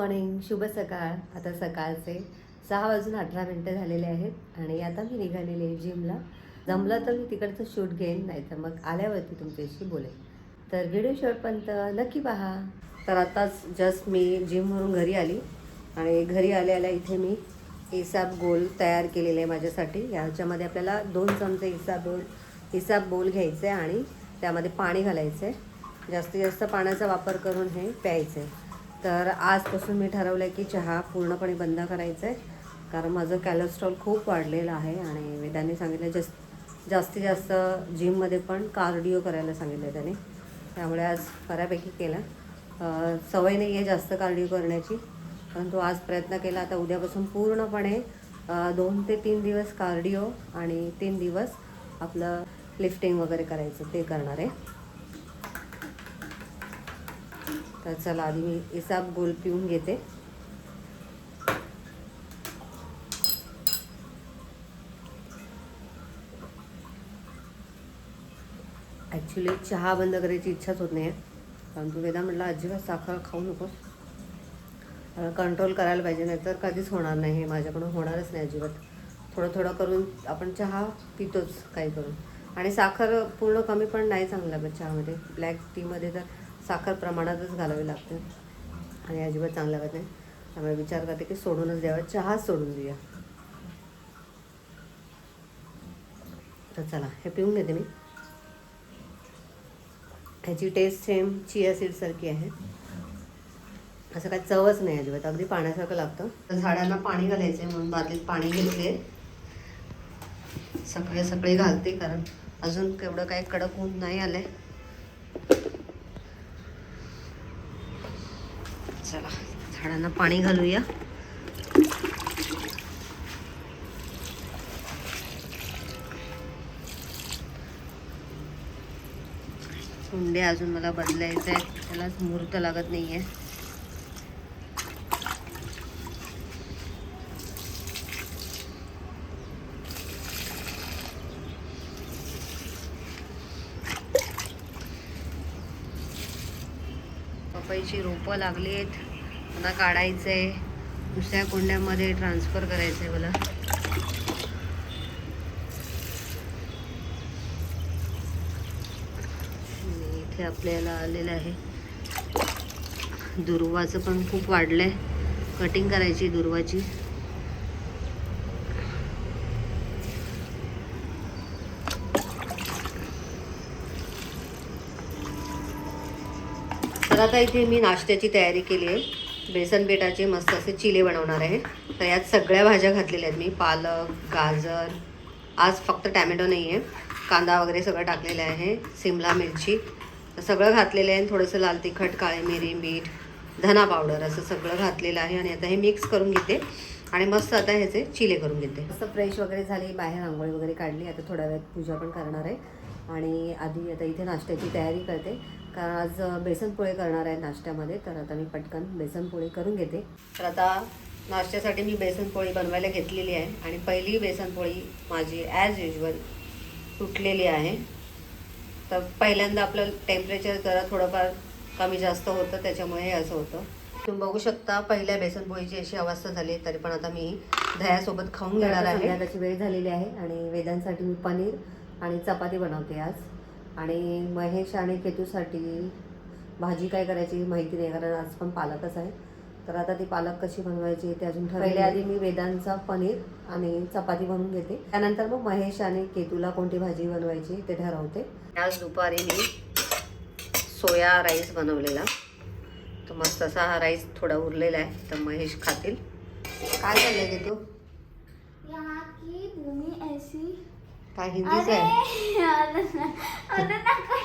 Morning, शुभ सकाळ. आता सकाळचे 6:18 झालेले आहेत आणि आता मी निघालेली आहे जिमला. जमलं तर मी तिकडचं शूट घेईन, नाही तर मग आल्यावरती तुमच्याशी बोलेन. तर व्हिडिओ शेवटपर्यंत नक्की पहा. तर आताच जस्ट मी जिमवरून घरी आली आणि घरी आल्या इथे मी इसाब गोल तयार केलेले आहे माझ्यासाठी. याच्यामध्ये आपल्याला 2 चमचे इसाब बोल घ्यायचे आणि त्यामध्ये पाणी घालायचं आहे. जास्तीत जास्त पाण्याचा वापर करून हे प्यायचं आहे. तर आजपासून मी ठरवलं आहे की चहा पूर्णपणे बंद करायचं आहे, कारण माझं कॅलेस्ट्रॉल खूप वाढलेलं आहे आणि वेदांनी सांगितलं जास्तीत जास्त जिममध्ये पण कार्डिओ करायला सांगितलं आहे त्याने. त्यामुळे आज बऱ्यापैकी केलं. सवय नाही आहे जास्त कार्डिओ करण्याची, परंतु आज प्रयत्न केला. आता उद्यापासून पूर्णपणे 2 ते 3 दिवस कार्डिओ आणि 3 दिवस आपलं लिफ्टिंग वगैरे करायचं ते करणार आहे. तर चला आधी मी इसाब गोल पिऊन घेते. ॲक्च्युली चहा बंद करायची इच्छाच होत नाही आहे, परंतु वेदा म्हटलं अजिबात साखर खाऊ नकोस, कंट्रोल करायला पाहिजे, नाही तर कधीच होणार नाही. हे माझ्याकडून होणारच नाही अजिबात. थोडं थोडं करून आपण चहा पितोच काही करून, आणि साखर पूर्ण कमी पण नाही चांगलं चहामध्ये. ब्लॅक टीमध्ये तर साखर प्रमाणातच घालावी लागते आणि अजिबात चांगलं लागत नाही. त्यामुळे विचार करते की सोडूनच द्यावा, चहाच सोडून देऊया. तर चला हे पिऊन घेते मी. ह्याची टेस्ट सेम चिया सीडसारखी आहे, असं काही चवच नाही अजिबात, अगदी पाण्यासारखं लागतं. झाडांना पाणी घालायचं आहे म्हणून बादलीत पाणी घेतले. सकाळी सकाळी घालते, कारण अजून एवढं काही कडक ऊन नाही आलंय. चला झाडांना पाणी घालूया. कुंडे अजून मला बदलायचं आहे, त्यालाच मुहूर्त लागत नाही आहे. पपईची रोपं लागली आहेत, मला काढायचं आहे, दुसऱ्या कुंड्यामध्ये ट्रान्सफर करायचं आहे मला. इथे आपल्याला आलेलं आहे दुर्वाचं, पण खूप वाढलं आहे. कटिंग करायची दुर्वाची. तर आता इथे मी नाश्त्याची तयारी केली आहे. बेसन पिठाचे मस्त असे चिले बनवणार आहे. तर यात सगळ्या भाज्या घातलेल्या आहेत मी, पालक, गाजर, आज फक्त टॅमॅटो नाही आहे, कांदा वगैरे सगळं टाकलेलं आहे, सिमला मिरची सगळं घातलेलं आहे. थोडंसं लाल तिखट, काळी मिरी, मीठ, धना पावडर असं सगळं घातलेलं आहे. आणि आता हे मिक्स करून घेते आणि मस्त आता ह्याचे चिले करून घेते. मस्त फ्रेश वगैरे झाली, बाहेर आंघोळी वगैरे काढली. आता थोड्या वेळात पूजा पण करणार आहे आणि आधी आता इथे नाश्त्याची तयारी करते, कारण आज बेसनपोळी करणार आहे नाश्त्यामध्ये. तर आता मी पटकन बेसनपोळी करून घेते. तर आता नाश्त्यासाठी मी बेसनपोळी बनवायला घेतलेली आहे आणि पहिली बेसनपोळी माझी ॲज युजल तुटलेली आहे. तर पहिल्यांदा आपलं टेम्परेचर जरा थोडंफार कमी जास्त होतं, त्याच्यामुळे हे असं होतं. तुम्ही बघू शकता पहिल्या बेसनपोळीची अशी अवस्था झाली. तरी पण आता मी दह्यासोबत खाऊन घेणार आहे. संध्याकाळची वेळ झालेली आहे आणि वेदांसाठी मी पनीर आणि चपाती बनवते आज. आणि महेश आणि केतूसाठी भाजी काय करायची माहिती नाही, कारण आज पण पालकच आहे. तर आता ती पालक कशी बनवायची ते अजून ठरवले. आधी मी वेदांचा पनीर आणि चपाती बनवून घेते, त्यानंतर मग महेश आणि केतूला कोणती भाजी बनवायची ते ठरवते. आज दुपारी मी सोया राईस बनवलेला, तर मस्त असा हा राईस थोडा उरलेला आहे, तर महेश खातील. काय चाललंय केतू? यहाँ की भूमि ऐसी काय हिंदीच आहे?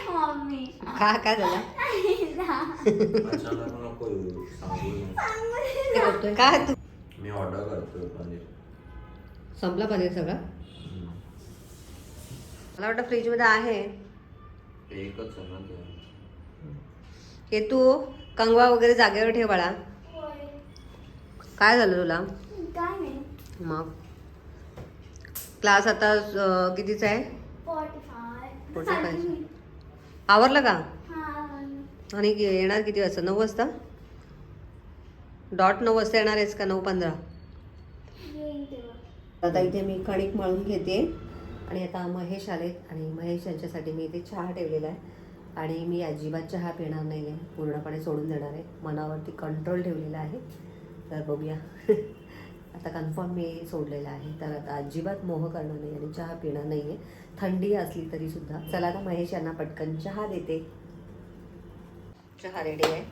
मम्मी काय झालं? काय तू? मी ऑर्डर करतोय पनीर. संपला पनीर सगळं? मला वाटतं फ्रीजमध्ये आहे. एकच आहे ना ते. हे तू कंगवा वगैरे जागेवर ठेव बाळा. काय झालं तुला? काय नाही. मग क्लास आता कितीचा आहे? 45. आवरलं का? आणि येणार किती वाजता? 9 वाजता? डॉट 9 वाजता येणार आहेस का 9:15? येईन तेव्हा. आता इथे मी कणिक मळून घेते आणि आता महेश आलेत आणि महेश यांच्यासाठी मी इथे चहा ठेवलेला आहे आणि मी अजिबात चहा पिणार नाही आहे, पूर्णपणे सोडून देणार आहे. मनावरती कंट्रोल ठेवलेला आहे. तर बघूया आता कन्फर्म मी सोडलेला आहे. तर आता अजिबात मोह करणार नाही आणि चहा पिणार नाही आहे, थंडी असली तरीसुद्धा. चला आता महेश यांना पटकन चहा देते. चहा रेडी आहे.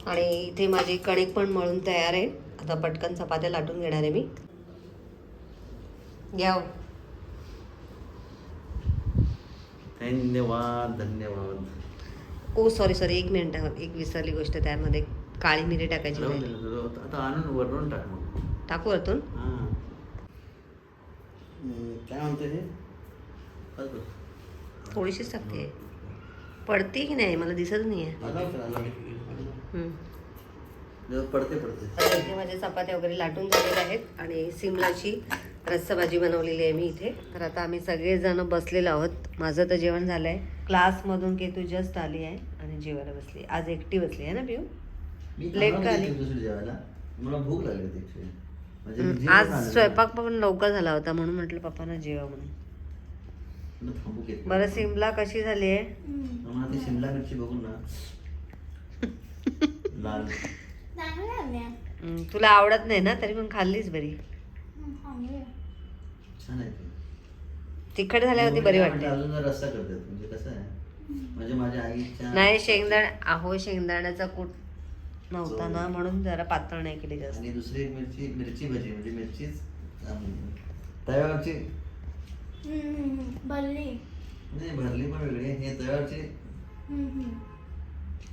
आणि इथे माझी कणिक पण मळून तयार आहे. आता पटकन चपात्या लाटून घेणार आहे मी. घ्या. धन्यवाद धन्यवाद. ओ सॉरी एक मिनिट, एक विसरली गोष्ट. त्यामध्ये काळी मिरी टाकायची राहू राहिली. दे, आता आणून वरून टाक मग. टाकू वरतून? हां. काय म्हणते हे? थोडीशीच टाकते. पडते की नाही मला दिसत नाही आहे. पडते. आता इथे माझ्या चपात्या वगैरे लाटून झालेल्या आहेत आणि सिमलाची रस्सा भाजी बनवलेली आहे मी इथे. तर आता आम्ही सगळेजण बसलेलो आहोत. माझं तर जेवण झालं आहे. क्लासमधून की तू जस्ट आली आहे आणि जेवायला बसली. आज एकटी बसली आहे ना पिऊ? लेट का आली? जेवायला मला भूक लागली होती actually. म्हणजे मी आज जेवण आलेलो. स्वयंपाक पण लवकर झाला होता म्हणून म्हटलं पप्पांना जेवा म्हणून. मला थांबू घेत बरं सिमला कशी झाली आहे? मला ती शिमला मिरची बघून ना लाल. चांगलं आहे. तुला आवडत नाही ना तरी पण खाल्लीच बरी. चांगलं आहे. छान आहे ती. तिखट झाल्यावरती बरी वाटते. अजून जरा रस्सा करतात म्हणजे कसं आहे म्हणजे माझ्या आईच्या नाही शेंगदाण्याचा कूट नव्हता ना म्हणून जरा पातळ नाही केली जास्त. आणि दुसरी एक मिरची भजी म्हणजे मिरचीच तव्यावरची भरली. नाही भरली पण वेगळी आहे. हे तव्यावरची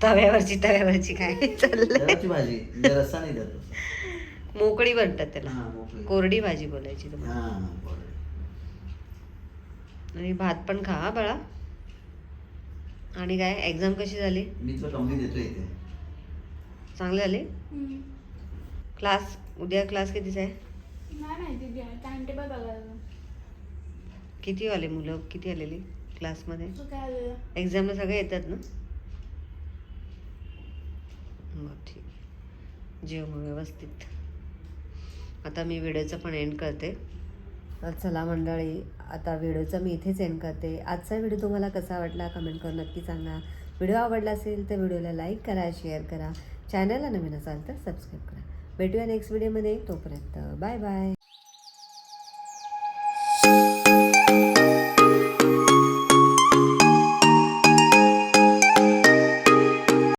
तव्यावरची काय चाललंय? तव्यावरची भाजी म्हणजे रस्सा नाही देत. मोकळी बनतात त्याला. हां मोकळी. कोरडी भाजी बोलायची तुम्हाला. हां बरं. आणि भात पण खा हा बाळा. आणि काय एक्झाम कशी झाली? मी तुला कंप्लीट देतो इथे. चांगले झाले? क्लास उद्या क्लास कितीचा आहे? नाही माहिती टाइम टेबल बघायला. किती आले मुलं? किती आलेली क्लासमध्ये? तू काय आलेलं? एक्झामला सगळे येतात ना? मग ठीक. जेव मग व्यवस्थित. आता मी व्हिडिओचं पण एंड करते. तर चला मंडळी आता व्हिडिओचा मी इथेच एंड करते. आजचा व्हिडिओ तुम्हाला कसा वाटला कमेंट करून नक्की सांगा. व्हिडिओ आवडला असेल तर व्हिडिओला लाईक करा, शेअर करा. चॅनलला नवीन असाल तर सबस्क्राईब करा. भेटूया नेक्स्ट व्हिडिओमध्ये. तोपर्यंत बाय बाय.